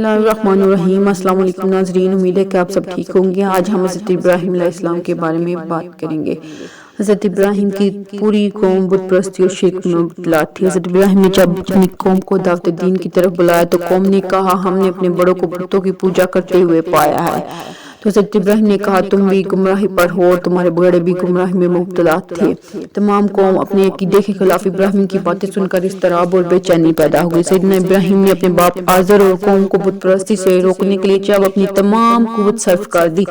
اللہ الرحمن الرحیم۔ السلام علیکم ناظرین، امید ہے کہ آپ سب ٹھیک ہوں گے۔ آج ہم حضرت ابراہیم علیہ السلام کے بارے میں بات کریں گے۔ حضرت ابراہیم کی پوری قوم بت پرستی اور شرک میں مبتلا تھی۔ حضرت ابراہیم نے جب اپنی قوم کو دعوت دین کی طرف بلایا تو قوم نے کہا ہم نے اپنے بڑوں کو بتوں کی پوجا کرتے ہوئے پایا ہے۔ تو حضرت ابراہیم نے کہا تم بھی گمراہی پر ہو اور تمہارے بڑے بھی گمراہی میں مبتلا تھے۔ تمام قوم اپنے عقیدے کے خلاف ابراہیم کی باتیں سن کر اضطراب اور بے چینی پیدا ہو گئی۔ سیدنا ابراہیم نے اپنے باپ آزر اور قوم کو بت پرستی سے روکنے کے لیے جب اپنی تمام قوت صرف کر دی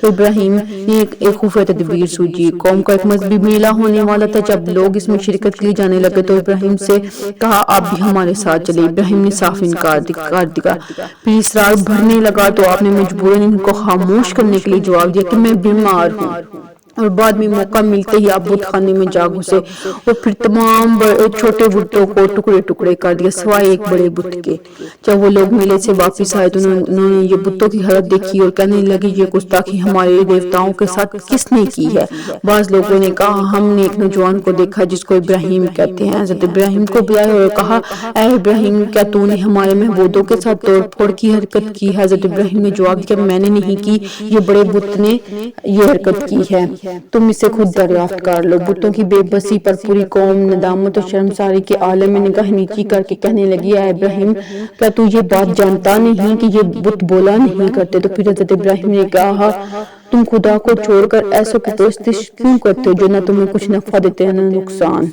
تو ابراہیم نے ایک خفیہ تدبیر سوچی۔ قوم کا ایک مذہبی میلہ ہونے والا تھا۔ جب لوگ اس میں شرکت کے لیے جانے لگے تو ابراہیم سے کہا آپ بھی ہمارے ساتھ چلے۔ ابراہیم نے صاف انکار کر دیا۔ پھر اصرار بڑھنے لگا تو آپ نے مجبوراً ان کو خاموش کرنے کے لیے جواب دیا کہ میں بیمار ہوں، اور بعد میں موقع ملتے ہی آپ بت خانے میں جا گھسے اور پھر تمام چھوٹے بتوں کو ٹکڑے ٹکڑے کر دیا سوائے ایک بڑے بت کے۔ جب وہ لوگ میلے سے واپس آئے تو انہوں نے یہ بتوں کی حالت دیکھی اور کہنے لگے یہ گستاخی ہمارے دیوتاؤں کے ساتھ کس نے کی ہے؟ بعض لوگوں نے کہا ہم نے ایک نوجوان کو دیکھا جس کو ابراہیم کہتے ہیں۔ حضرت ابراہیم کو بلایا اور کہا اے ابراہیم کیا تو نے ہمارے معبودوں کے ساتھ توڑ پھوڑ کی حرکت کی ہے؟ حضرت ابراہیم نے جواب دیا میں نے نہیں کی، یہ بڑے بت نے یہ حرکت کی ہے، تم اسے خود دریافت کر لو۔ بتوں کی بے بسی پر پوری قوم ندامت اور شرمساری کے عالم میں نگاہ نیچی کر کے کہنے لگی اے ابراہیم کیا تو یہ بات جانتا نہیں کہ یہ بت بولا نہیں کرتے؟ تو پھر حضرت ابراہیم نے کہا تم خدا کو چھوڑ کر ایسوں کی پرستش کیوں کرتے ہو جو نہ تمہیں کچھ نفع دیتے نہ نقصان؟